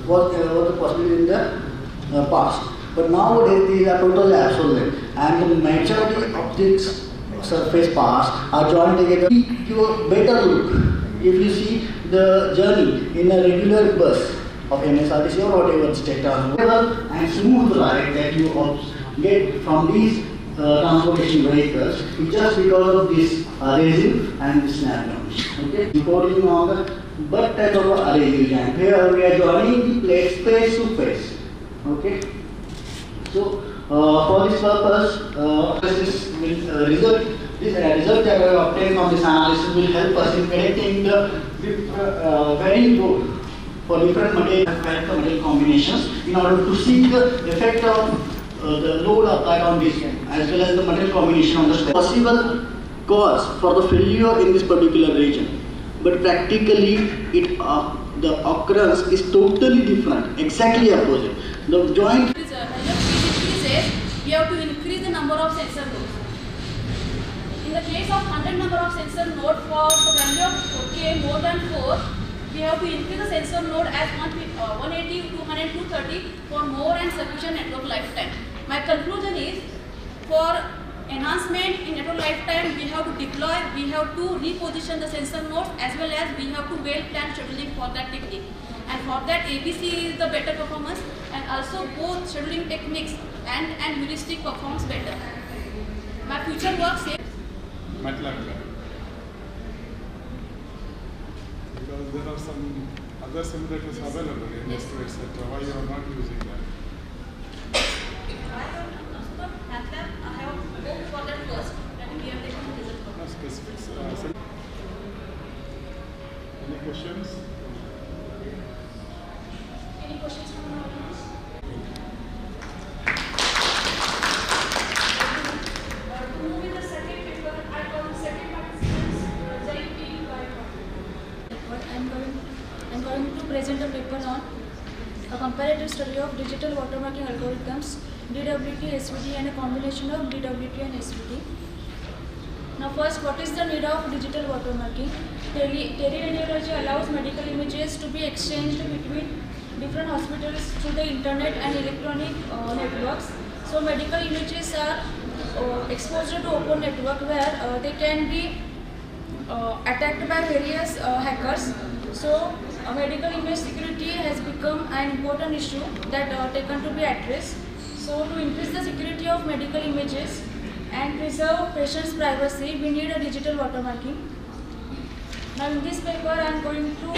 was possible in the past. But nowadays these are totally obsolete, and the majority of these surface parts are joined together to give a better look. If you see the journey in a regular bus of MSRTC or whatever state transport, and smooth ride that you get from these transportation vehicles, it's just because of this adhesive and this snap-ons. Okay, reporting on the butt type of adhesive jam. Here we are joining the plates face to face. Okay, so for this purpose, this result that we obtained from this analysis will help us in predicting the varying load for different material combinations in order to see the effect of the load applied on this as well as the material combination on the possible cause for the failure in this particular region. But practically, the occurrence is totally different, exactly opposite. The joint we have to increase the number of sensor nodes. In the case of 100 number of sensor node for value of K more than 4, we have to increase the sensor node as 180, 200, 230 for more and sufficient network lifetime. My conclusion is, for enhancement in network lifetime, we have to deploy, we have to reposition the sensor nodes, as well as we have to well plan scheduling for that technique. And for that, ABC is the better performance, and also both scheduling techniques and heuristic performs better. My future work says MATLAB. Because there are some other simulators available in iCETETA. Why you are not using that? MATLAB, I have hoped for that first, and we have taken the result for No specifics. Any questions? Any questions from the audience? To move in the second paper, I call the second participants JP by I'm going to present a paper on a comparative study of digital watermarking algorithms, DWT, SVT, and a combination of DWT and SVT. Now first, what is the need of digital watermarking? Teleradiology allows medical images to be exchanged between different hospitals through the internet and electronic networks. So medical images are exposed to open network where they can be attacked by various hackers. So medical image security has become an important issue that taken to be addressed. So to increase the security of medical images and preserve patients' privacy, we need a digital watermarking. Now in this paper, I am going to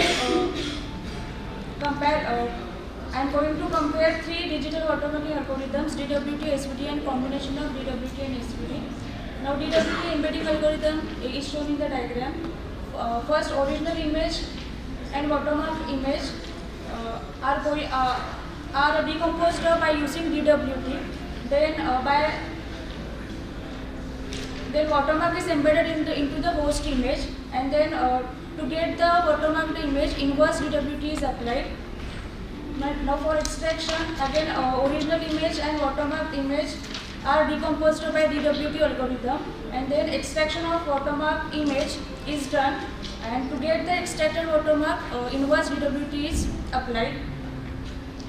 compare three digital watermarking algorithms: DWT, SVT, and combination of DWT and SVT. Now DWT embedding algorithm is shown in the diagram. First, original image and watermark image are decomposed by using DWT. Then watermark is embedded into the host image, and then to get the watermarked image, inverse DWT is applied. Now for extraction, again original image and watermarked image are decomposed by DWT algorithm, and then extraction of watermark image is done, and to get the extracted watermark, inverse DWT is applied.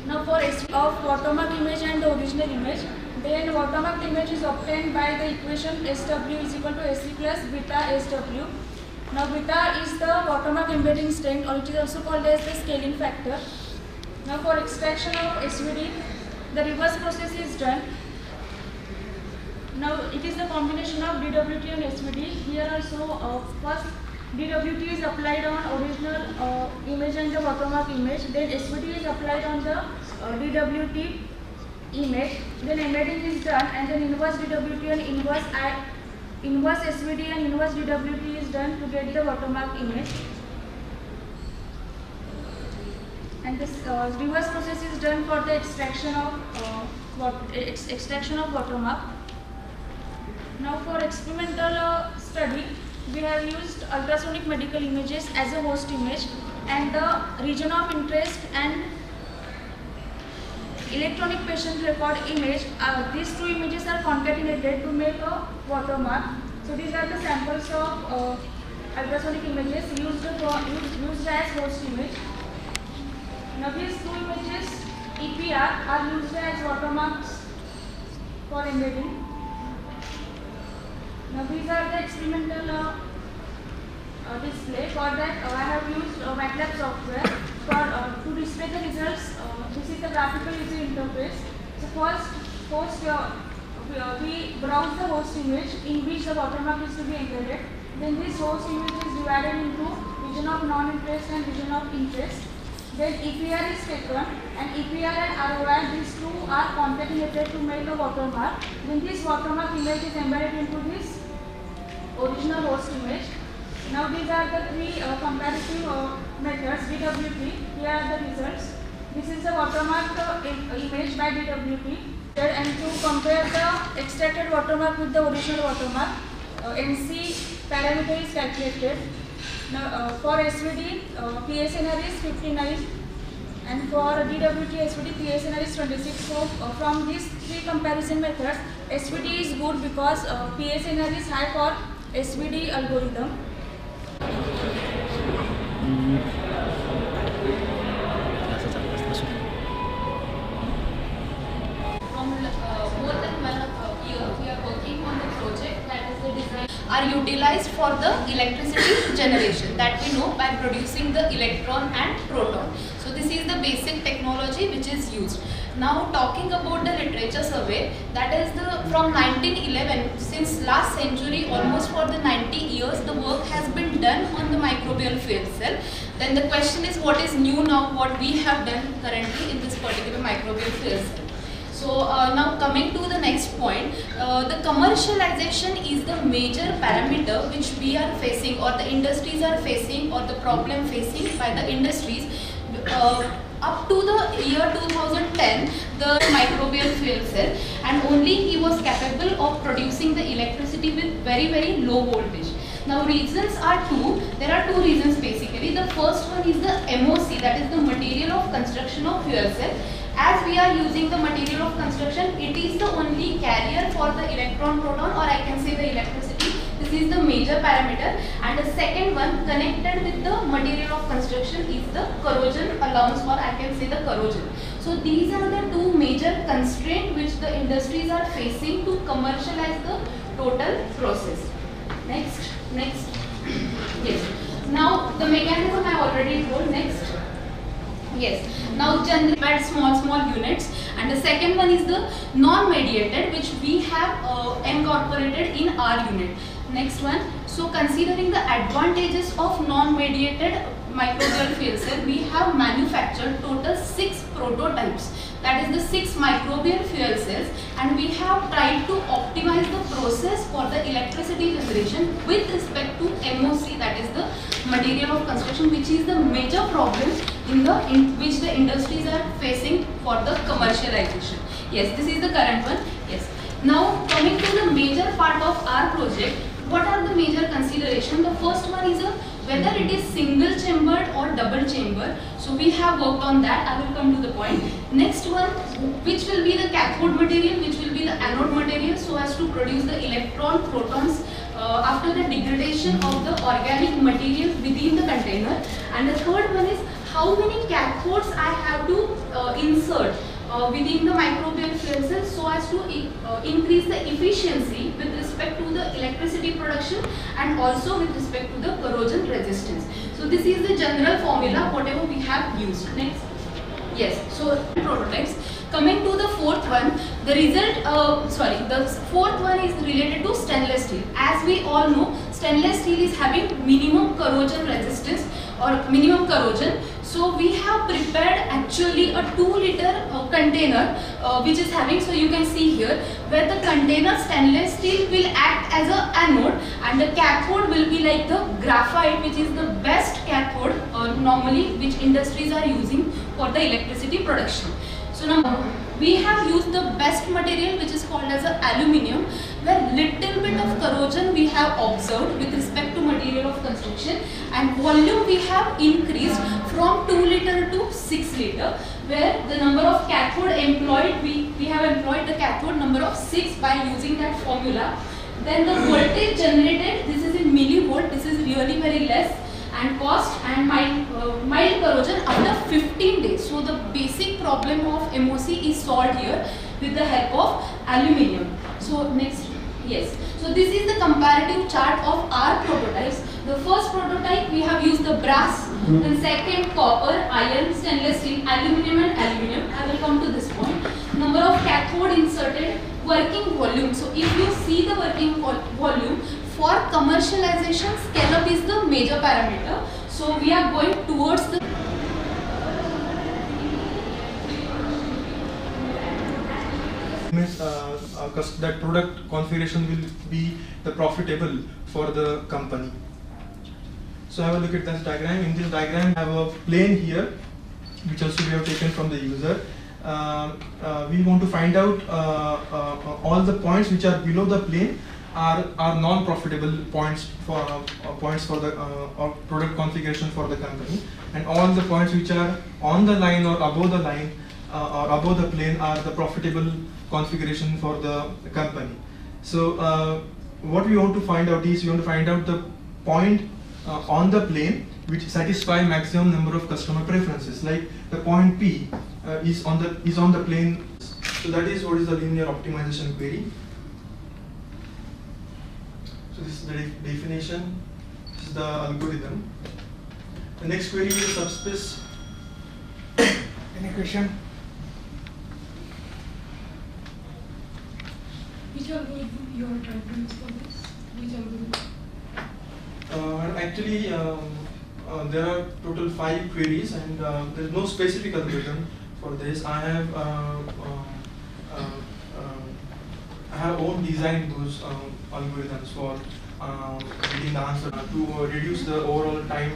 Now for of watermark image and the original image, then watermark image is obtained by the equation SW is equal to SC plus beta SW. Now beta is the watermark embedding strength, or which is also called as the scaling factor. Now for extraction of SVD, the reverse process is done. Now it is the combination of DWT and SVD. Here also first DWT is applied on original image and the watermark image. Then SVD is applied on the DWT image. Then embedding is done, and then inverse DWT and inverse SVD and inverse DWT is done to get the watermark image. And this reverse process is done for the extraction of watermark. Now for experimental study, we have used ultrasonic medical images as a host image, and the region of interest and electronic patient record image. These two images are concatenated to make a watermark. So these are the samples of ultrasonic images used as host image. Now these two images EPR are used as watermarks for embedding. Now these are the experimental display. For that I have used MATLAB software to display the results. This is the graphical user interface. So first we browse the host image in which the watermark is to be embedded. Then this host image is divided into region of non-interest and region of interest. Then EPR is taken, and EPR and ROI, these two are concatenated to make a watermark. Then this watermark image is embedded into this original host image. Now these are the three comparative methods. DWP, here are the results. This is the watermark image by DWP. And to compare the extracted watermark with the original watermark, NC parameter is calculated. Now, for SVD, PSNR is 59, and for DWT SVD, PSNR is 26. So, from these three comparison methods, SVD is good because PSNR is high for SVD algorithm. Are utilized for the electricity generation that we know by producing the electron and proton. So this is the basic technology which is used. Now talking about the literature survey, that is from 1911, since last century, almost for the 90 years, the work has been done on the microbial fuel cell. Then the question is, what is new now, what we have done currently in this particular microbial fuel cell. So now coming to the next point, the commercialization is the major parameter which we are facing, or the industries are facing, or the problem facing by the industries. Up to the year 2010, the microbial fuel cell, and only he was capable of producing the electricity with very low voltage. Now reasons are two. There are two reasons basically. The first one is the MOC, that is the material of construction of fuel cell. As we are using the material of construction, it is the only carrier for the electron proton, or I can say the electricity. This is the major parameter. And the second one, connected with the material of construction, is the corrosion allowance, or I can say the corrosion. So these are the two major constraints which the industries are facing to commercialize the total process. Next. Yes. Now the mechanism I already told. Next. Yes. Now generally by small units, and the second one is the non-mediated, which we have incorporated in our unit. Next one. So considering the advantages of non-mediated microbial fuel cell, we have manufactured total 6 prototypes. That is the 6 microbial fuel cells, and we have tried to optimize the process for the electricity generation with respect to MOC, that is the material of construction, which is the major problem in which the industries are facing for the commercialization. Yes, this is the current one. Yes. Now coming to the major part of our project, what are the major considerations? The first one is whether it is single chambered or double chamber. So we have worked on that. I will come to the point. Next one, which will be the cathode material, which will be the anode material, so as to produce the electron protons after the degradation of the organic material within the container. And the third one is how many cathodes I have to insert within the microbial fuel cell so as to increase the efficiency with respect to the electricity production and also with respect to the corrosion resistance. So this is the general formula whatever we have used. Next. Yes, so prototypes. Coming to the fourth one, the fourth one is related to stainless steel. As we all know, stainless steel is having minimum corrosion resistance or minimum corrosion. So we have prepared actually a 2-liter container which is having, so you can see here, where the container stainless steel will act as an anode, and the cathode will be like the graphite, which is the best cathode normally which industries are using for the electricity production. So now we have used the best material, which is called as a aluminium, where little bit of corrosion we have observed with respect to material of construction, and volume we have increased from 2 liter to 6 liter, where the number of cathode employed, we have employed the cathode number of 6 by using that formula. Then the voltage generated, this is in millivolt, this is really very less, and cost, and might mild corrosion after 15 days. So the basic problem of MOC is solved here with the help of aluminium. So next, yes. So this is the comparative chart of our prototypes. The first prototype we have used the brass, then second copper, iron, stainless steel, aluminium and aluminium. I will come to this point. Number of cathode inserted, working volume. So if you see the working volume, for commercialization, scale-up is the major parameter. So we are going towards the means that product configuration will be the profitable for the company. So have a look at this diagram. In this diagram, I have a plane here, which also we have taken from the user. We want to find out all the points which are below the plane are non-profitable points for the product configuration for the company, and all the points which are on the line or above the line or above the plane are the profitable configuration for the company. So what we want to find out is we want to find out the point on the plane which satisfy maximum number of customer preferences. Like the point P is on the plane. So that is what is the linear optimization query. So this is the definition. This is the algorithm. The next query is subspace. Any question? Which algorithm you are trying to use for this? Which algorithm? Actually, there are total 5 queries, and there is no specific algorithm for this. I have own designed those algorithms for getting the answer to reduce the overall time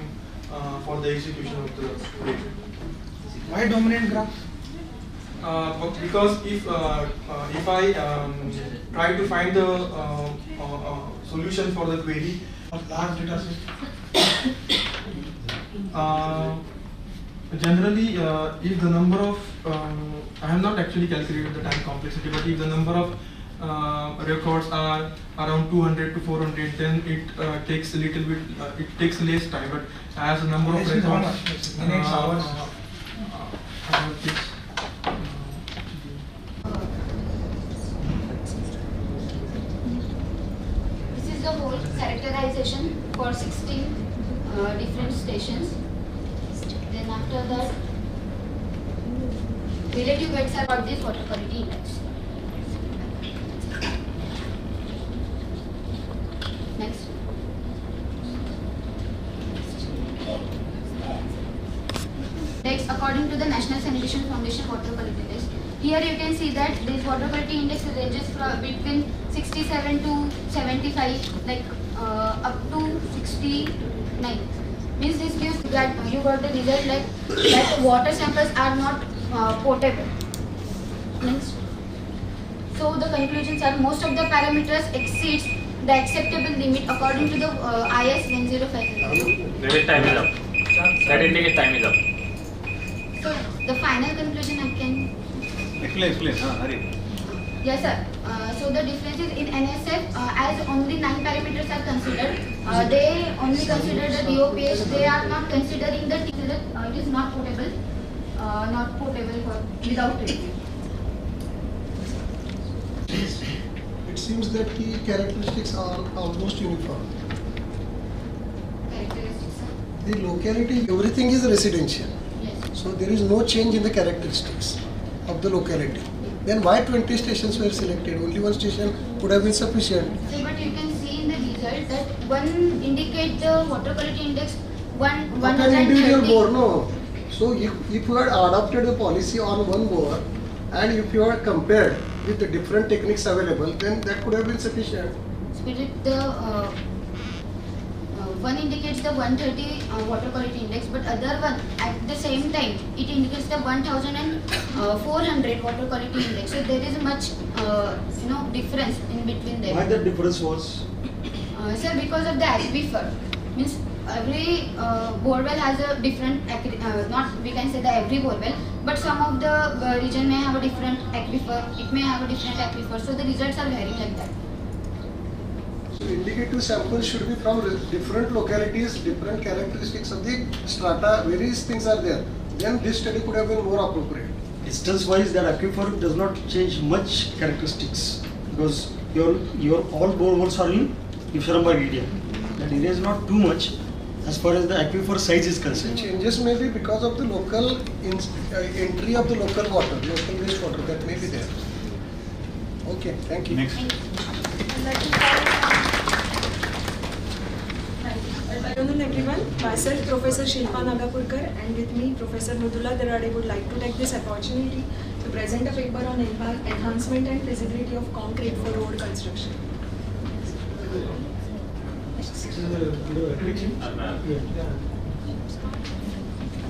for the execution of the query. Why dominant graph? Because if I try to find the solution for the query, Large data set. generally, if the number of I have not actually calculated the time complexity, but if the number of records are around 200 to 400, then it takes a little bit. It takes less time. But as the number of records, minutes, hours. This is the whole characterization for 16 different stations. Then after that, relative weights are about this water quality index. Next. Index according to the National Sanitation Foundation Water Quality Index. Here you can see that this water quality index ranges from between 67 to 75, like up to 69. Means this gives that you got the result like that water samples are not potable. Next. So the conclusions are most of the parameters exceeds the acceptable limit according to the IS 105. Maybe time is up. That indicates time is up. So the final conclusion I can. Explain. Hurry. Yes, sir. So the differences in NSF, as only 9 parameters are considered, they only consider the DOPH. They are not considering the T. It is not potable for without review. It seems that key characteristics are almost uniform. Characteristics, sir. The locality, everything is residential. Yes. So there is no change in the characteristics of the locality. Then why 20 stations were selected? Only one station would have been sufficient. So, but you can see in the result that one indicate the water quality index An individual 130. bore, no. So if you had adopted the policy on one bore and if you had compared with the different techniques available, then that could have been sufficient. Spirit, the one indicates the 130 water quality index, but other one at the same time it indicates the 1400 water quality index. So there is much difference in between them. Why the difference was? Sir, because of the aquifer. Means every borewell has a different, not we can say the every borewell, but some of the region may have a different aquifer, it may have a different aquifer, so the results are varying like that. indicative samples should be from different localities, different characteristics of the strata, various things are there. Then this study could have been more appropriate. Distance wise, that aquifer does not change much characteristics because your all boreholes are in Ifsharamba area. That area is not too much as far as the aquifer size is concerned. Changes may be because of the local entry of the local water, local wastewater that may be there. Okay, thank you. Next. Good afternoon everyone. Myself Professor Shilpa Nagapurkar and with me Professor Mridula Darade would like to take this opportunity to present a paper on enhancement and feasibility of concrete for road construction.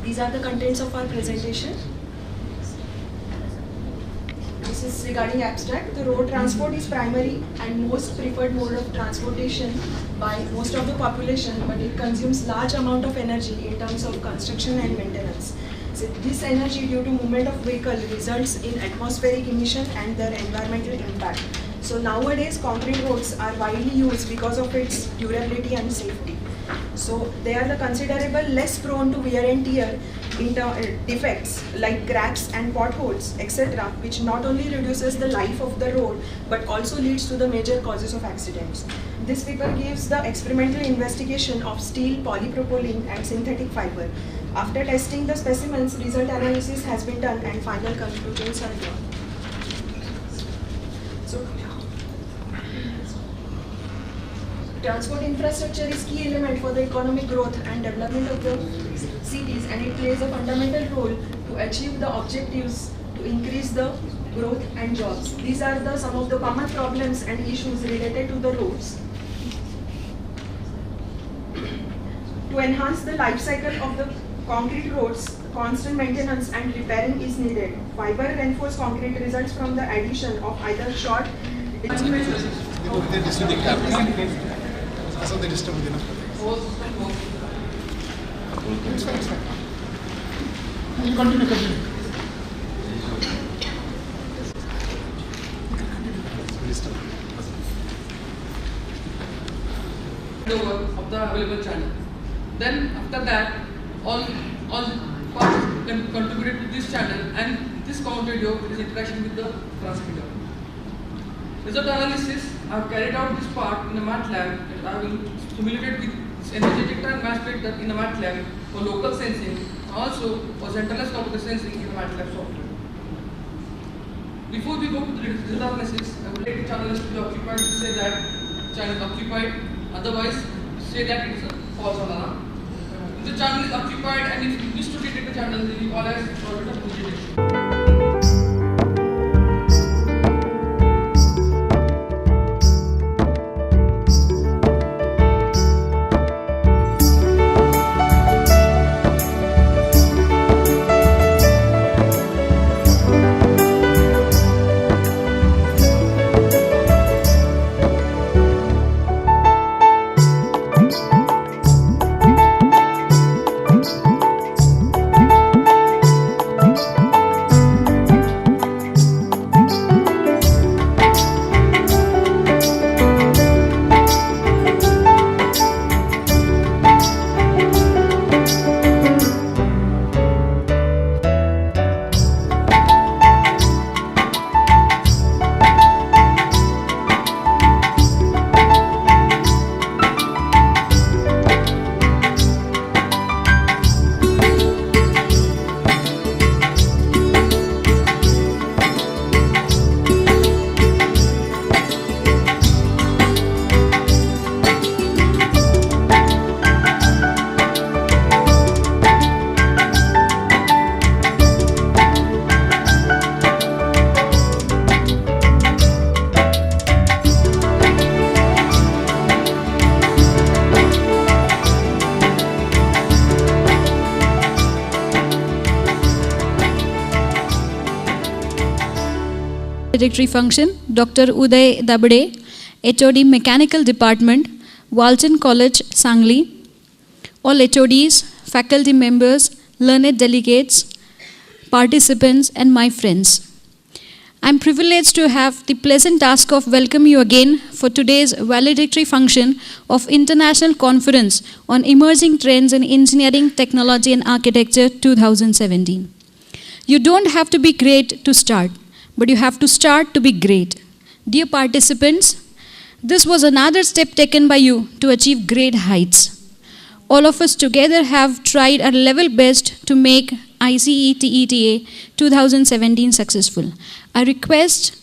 These are the contents of our presentation. This is regarding abstract. The road transport is primary and most preferred mode of transportation by most of the population, but it consumes large amount of energy in terms of construction and maintenance. So this energy due to movement of vehicle results in atmospheric emission and their environmental impact. So nowadays concrete roads are widely used because of its durability and safety. So they are the considerable less prone to wear and tear defects like cracks and potholes, etc., which not only reduces the life of the road but also leads to the major causes of accidents. This paper gives the experimental investigation of steel, polypropylene and synthetic fiber. After testing the specimens, result analysis has been done and final conclusions are drawn. So, transport infrastructure is key element for the economic growth and development of the cities, and it plays a fundamental role to achieve the objectives to increase the growth and jobs. These are some of the common problems and issues related to the roads. To enhance the life cycle of the concrete roads, constant maintenance and repairing is needed. Fiber reinforced concrete results from the addition of either short of the available channel. Then after that, all parts contributed to this channel, and this count radio is interaction with the transmitter. Result analysis, I have carried out this part in a math lab, and I will simulate with energy detector and mass spectrometer in a math lab for local sensing, and also for centralized optical sensing in the math lab software. Before we go to the result analysis, I would like the channel to be occupied to say that channel is occupied, otherwise say that it is a false alarm. If the channel is occupied and if you wish to detect the channel, then you call as orbit of detection. Directory function, Dr. Uday Dabade, HOD Mechanical Department, Walton College, Sangli. All HODs, faculty members, learned delegates, participants and my friends. I'm privileged to have the pleasant task of welcoming you again for today's valedictory function of International Conference on Emerging Trends in Engineering, Technology and Architecture 2017. You don't have to be great to start, but you have to start to be great. Dear participants, this was another step taken by you to achieve great heights. All of us together have tried our level best to make iCETETA 2017 successful. I request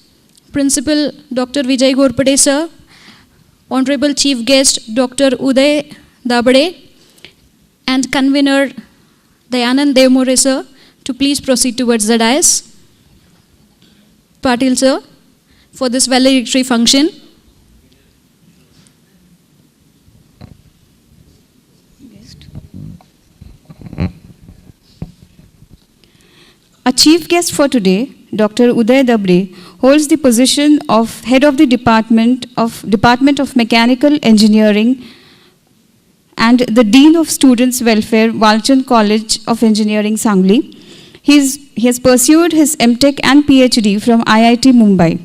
Principal Dr. Vijay Ghorpade sir, Honorable Chief Guest Dr. Uday Dabade, and Convener Dayanand Devmore sir to please proceed towards the dais. Patil sir, for this valedictory function. Our chief guest for today, Dr. Uday Dabade, holds the position of Head of the Department of Mechanical Engineering and the Dean of Students' Welfare, Walchand College of Engineering, Sangli. He has pursued his MTech and PhD from IIT Mumbai.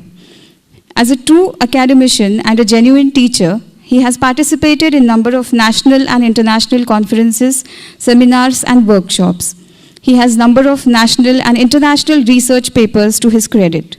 As a true academician and a genuine teacher, he has participated in a number of national and international conferences, seminars, and workshops. He has a number of national and international research papers to his credit.